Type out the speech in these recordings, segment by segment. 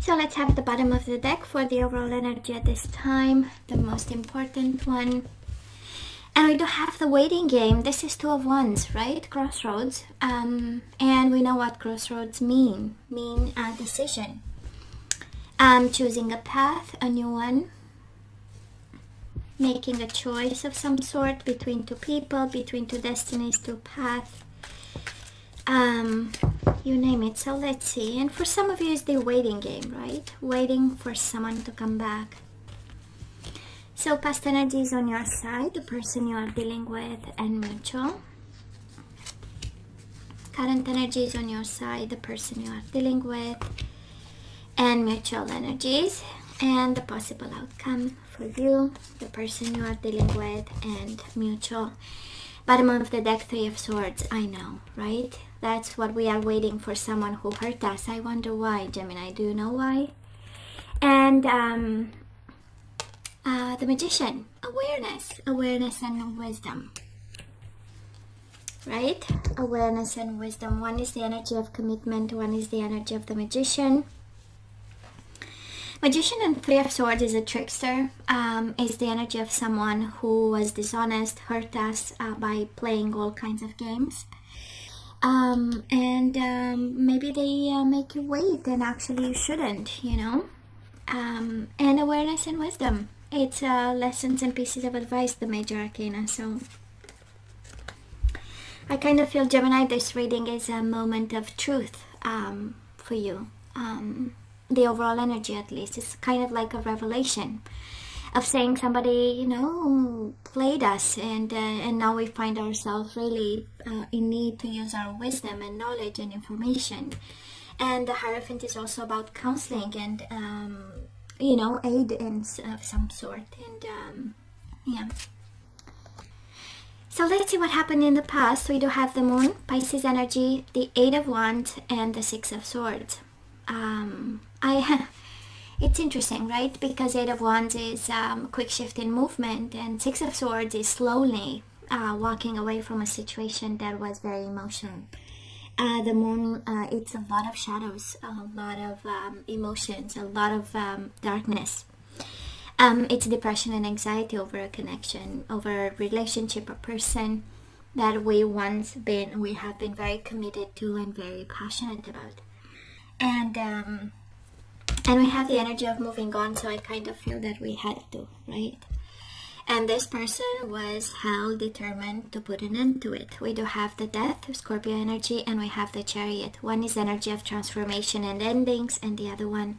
So let's have the bottom of the deck for the overall energy at this time, the most important one. And we do have the waiting game. This is Two of Wands, right? Crossroads. And we know what crossroads mean a decision. Choosing a path, a new one. Making a choice of some sort between two people, between two destinies, two paths. You name it. So let's see. And for some of you, it's the waiting game, right? Waiting for someone to come back. So past energy is on your side, the person you are dealing with, and mutual. Current energy is on your side, the person you are dealing with, and mutual energies. And the possible outcome for you, the person you are dealing with, and mutual. Bottom of the deck, Three of Swords. I know, right? That's what we are waiting for, someone who hurt us. I wonder why, Gemini. Do you know why? And the Magician. Awareness and wisdom. Right? Awareness and wisdom. One is the energy of commitment. One is the energy of the Magician. Magician and Three of Swords is a trickster. Is the energy of someone who was dishonest, hurt us by playing all kinds of games. Maybe they make you wait, and actually you shouldn't, you know. And awareness and wisdom. It's lessons and pieces of advice, the major arcana. So I kind of feel, Gemini, this reading is a moment of truth for you. The overall energy, at least, it's kind of like a revelation of saying somebody, you know, played us, and now we find ourselves really in need to use our wisdom and knowledge and information. And the Hierophant is also about counseling and you know, aid in of some sort. And yeah. So let's see what happened in the past. We do have the Moon, Pisces energy, the Eight of Wands, and the Six of Swords. It's interesting, right? Because Eight of Wands is quick shift in movement, and Six of Swords is slowly walking away from a situation that was very emotional. The Moon, it's a lot of shadows, a lot of emotions, a lot of darkness. It's depression and anxiety over a connection, over a relationship, a person that we have been very committed to and very passionate about. And we have the energy of moving on, so I kind of feel that we had to, right? And this person was determined to put an end to it. We do have the Death, Scorpio energy, and we have the Chariot. One is energy of transformation and endings, and the other one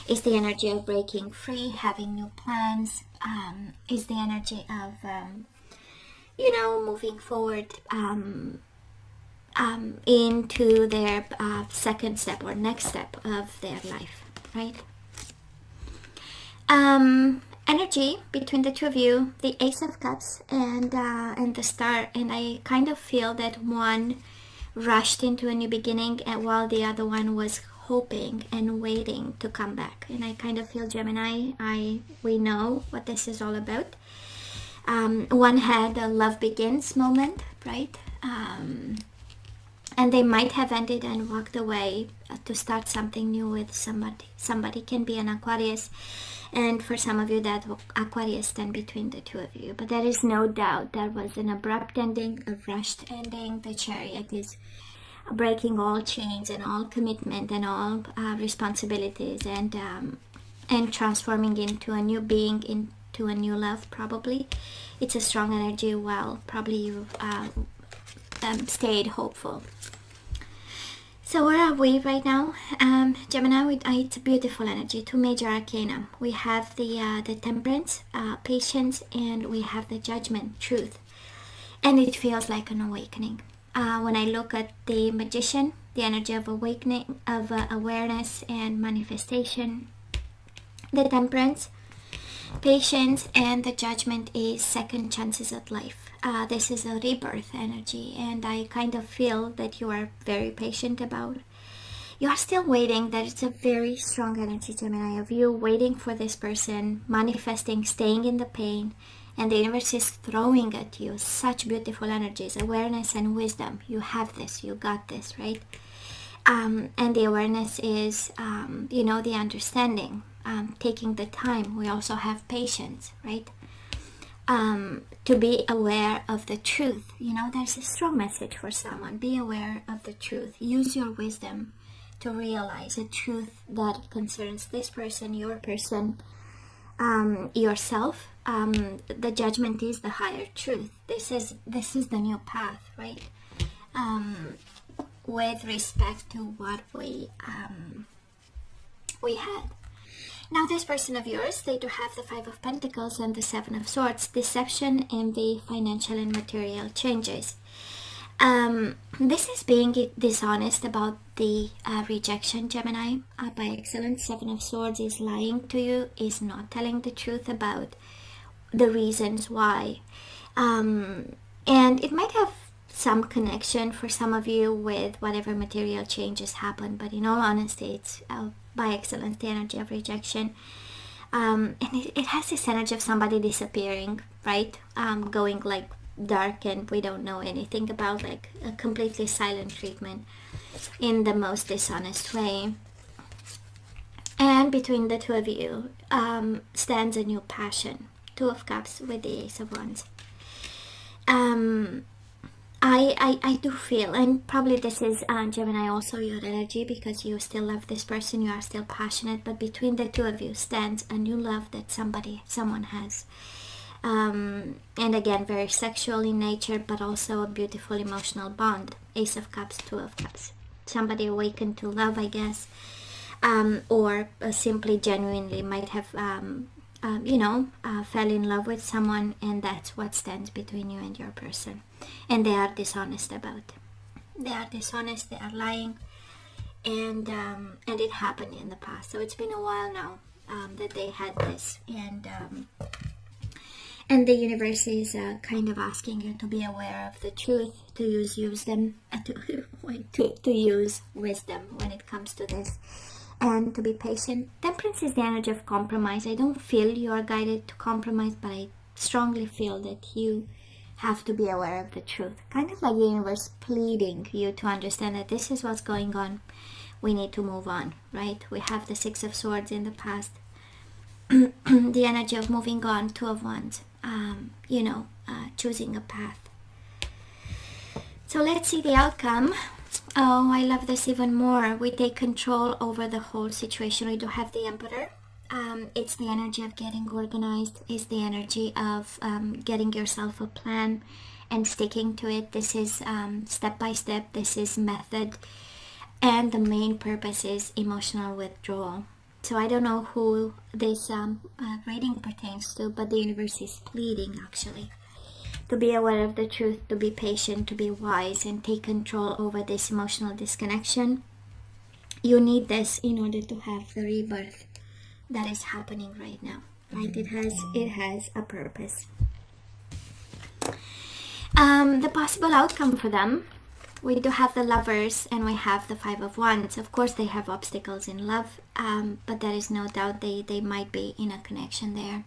is the energy of breaking free, having new plans, is the energy of, you know, moving forward into their second step or next step of their life, right? Energy between the two of you, the Ace of Cups and the Star, and I kind of feel that one rushed into a new beginning, and while the other one was hoping and waiting to come back. And I kind of feel, Gemini, we know what this is all about. One had a love begins moment, right? And they might have ended and walked away to start something new with somebody. Somebody can be an Aquarius, and for some of you that Aquarius stand between the two of you. But there is no doubt that was an abrupt ending, a rushed ending. The Chariot is breaking all chains and all commitment and all responsibilities, and transforming into a new being, into a new love. Probably it's a strong energy. Well, probably you stayed hopeful. So where are we right now? Gemini, it's a beautiful energy. Two major arcana. We have the Temperance, patience, and we have the Judgment, truth. And it feels like an awakening. When I look at the Magician, the energy of awakening, of awareness and manifestation. The Temperance, patience, and the Judgment is second chances at life. This is a rebirth energy, and I kind of feel that you are very patient about. You are still waiting. That it's a very strong energy, Gemini, of you waiting for this person, manifesting, staying in the pain, and the universe is throwing at you such beautiful energies, awareness and wisdom. You have this, you got this, right? And the awareness is, you know, the understanding, taking the time. We also have patience, right? To be aware of the truth. You know, there's a strong message for someone. Be aware of the truth. Use your wisdom to realize a truth that concerns this person, your person, yourself. The judgment is the higher truth. This is the new path, right? With respect to what we had. Now, this person of yours, they do have the Five of Pentacles and the Seven of Swords. Deception, envy, financial and material changes. This is being dishonest about the rejection, Gemini. By excellence, Seven of Swords is lying to you, is not telling the truth about the reasons why. And it might have some connection for some of you with whatever material changes happen, but in all honesty, it's by excellence the energy of rejection. And it has this energy of somebody disappearing, right? Going like dark, and we don't know anything about, like a completely silent treatment in the most dishonest way. And between the two of you stands a new passion. Two of Cups with the Ace of Wands. I do feel, and probably this is Gemini also your energy, because you still love this person, you are still passionate, but between the two of you stands a new love that someone has. And again, very sexual in nature, but also a beautiful emotional bond. Ace of Cups, Two of Cups. Somebody awakened to love, I guess, or simply genuinely might have fell in love with someone, and that's what stands between you and your person. And they are dishonest about it. They are dishonest, they are lying, and it happened in the past. So it's been a while now that they had this, and the universe is kind of asking you to be aware of the truth, to use wisdom when it comes to this, and to be patient. Temperance is the energy of compromise. I don't feel you are guided to compromise, but I strongly feel that you have to be aware of the truth. Kind of like the universe pleading you to understand that this is what's going on. We need to move on, right? We have the Six of Swords in the past. The energy of moving on, Two of Wands. Choosing a path. So let's see the outcome. Oh, I love this even more. We take control over the whole situation. We do have the Emperor. It's the energy of getting organized. It's the energy of getting yourself a plan and sticking to it. This is step by step. This is method. And the main purpose is emotional withdrawal. So I don't know who this reading pertains to, but the universe is pleading actually to be aware of the truth, to be patient, to be wise, and take control over this emotional disconnection. You need this in order to have the rebirth that is happening right now, right? It has a purpose. The possible outcome for them, we do have the Lovers and we have the Five of Wands. Of course, they have obstacles in love, but there is no doubt they might be in a connection there.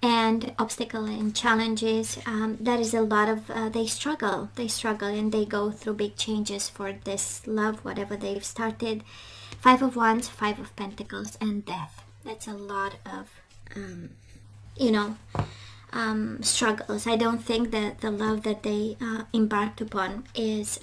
And obstacle and challenges, there is a lot of, they struggle and they go through big changes for this love, whatever they've started. Five of Wands, Five of Pentacles, and death. That's a lot of, struggles. I don't think that the love that they embarked upon is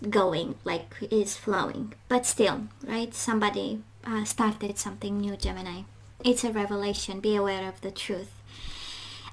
going, like is flowing, but still, right? Somebody started something new, Gemini. It's a revelation. Be aware of the truth.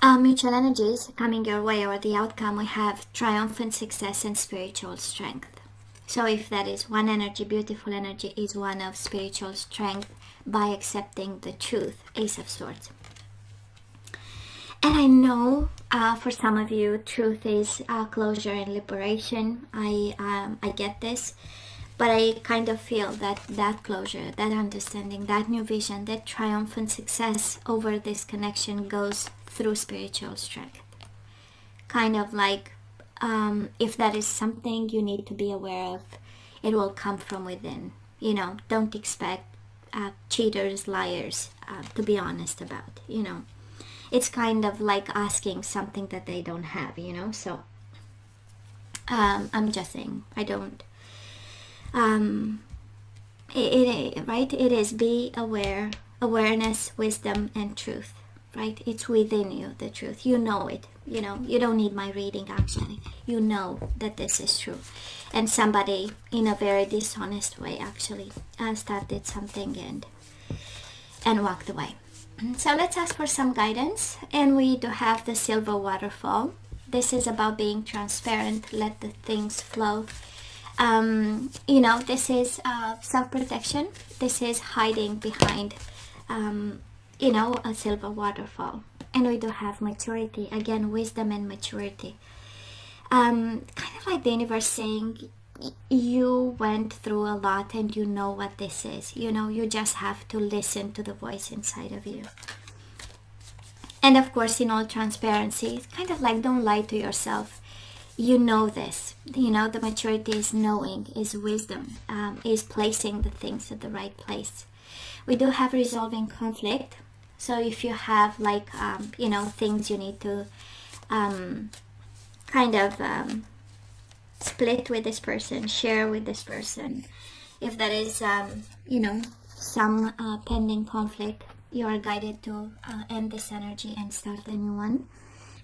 Mutual energies coming your way, or the outcome, we have triumphant success and spiritual strength. So if that is one energy, beautiful energy is one of spiritual strength by accepting the truth. Ace of Swords. And I know for some of you, truth is closure and liberation. I get this. But I kind of feel that closure, that understanding, that new vision, that triumphant success over this connection goes through spiritual strength. Kind of like if that is something you need to be aware of, it will come from within. Don't expect cheaters, liars to be honest about. It's kind of like asking something that they don't have, so I'm just saying, I don't. Right? It is be aware, awareness, wisdom, and truth. Right? It's within you, the truth. You know it. You know, you don't need my reading actually. You know that this is true. And somebody in a very dishonest way actually started something and walked away. So let's ask for some guidance. And we do have the silver waterfall. This is about being transparent, let the things flow. You know, this is self-protection. This is hiding behind, you know, a silver waterfall. And we do have maturity, again, wisdom and maturity. Kind of like the universe saying, you went through a lot and you know what this is. You know, you just have to listen to the voice inside of you. And of course, in all transparency, it's kind of like, don't lie to yourself. You know this. You know, the maturity is knowing, is wisdom, is placing the things at the right place. We do have resolving conflict. So if you have like, you know, things you need to kind of split with this person, share with this person. If there is, you know, some pending conflict, you are guided to end this energy and start a new one.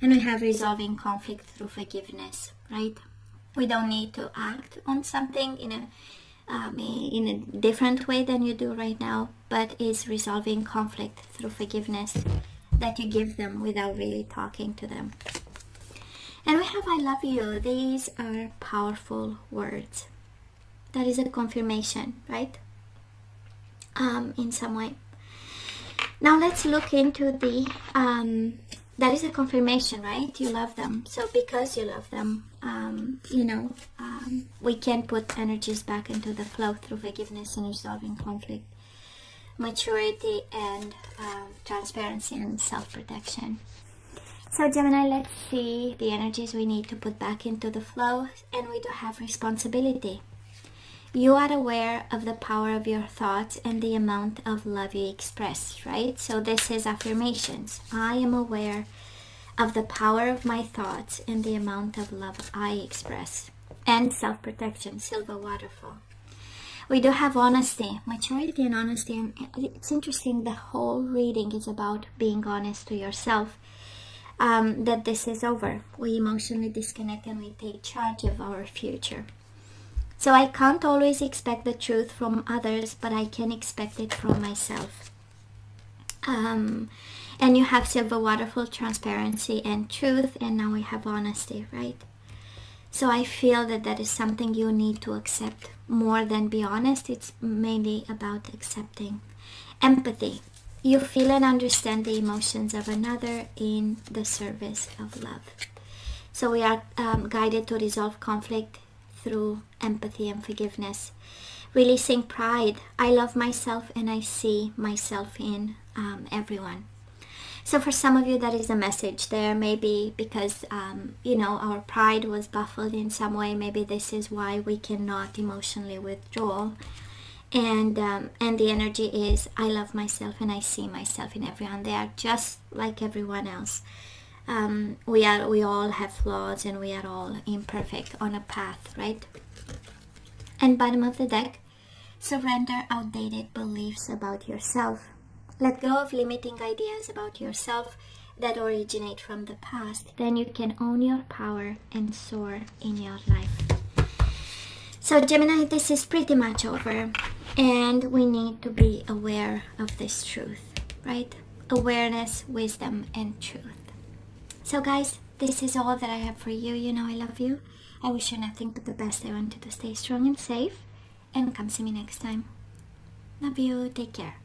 And we have resolving conflict through forgiveness, right? We don't need to act on something in a different way than you do right now, but is resolving conflict through forgiveness that you give them without really talking to them. And we have I love you. These are powerful words. That is a confirmation, right? In some way. Now let's look into the, that is a confirmation, right? You love them. So because you love them, you know, we can put energies back into the flow through forgiveness and resolving conflict, maturity, and transparency and self-protection. So Gemini, let's see the energies we need to put back into the flow. And we do have responsibility. You are aware of the power of your thoughts and the amount of love you express, right? So this is affirmations. I am aware of the power of my thoughts and the amount of love I express. And self-protection, silver waterfall. We do have honesty, maturity and honesty. And it's interesting, the whole reading is about being honest to yourself. That this is over. We emotionally disconnect and we take charge of our future. So I can't always expect the truth from others, but I can expect it from myself. And you have silver waterfall, transparency and truth, and now we have honesty, right? So I feel that that is something you need to accept more than be honest. It's mainly about accepting. Empathy. You feel and understand the emotions of another in the service of love. So we are guided to resolve conflict through empathy and forgiveness. Releasing pride. I love myself and I see myself in everyone. So for some of you, that is a message there. Maybe because, you know, our pride was baffled in some way. Maybe this is why we cannot emotionally withdraw. And the energy is, I love myself and I see myself in everyone. They are just like everyone else. We all have flaws and we are all imperfect on a path, right? And bottom of the deck, surrender outdated beliefs about yourself. Let go of limiting ideas about yourself that originate from the past. Then you can own your power and soar in your life. So Gemini, this is pretty much over. And we need to be aware of this truth, right? Awareness, wisdom, and truth. So guys, this is all that I have for you. You know I love you. I wish you nothing but the best. I want you to stay strong and safe. And come see me next time. Love you. Take care.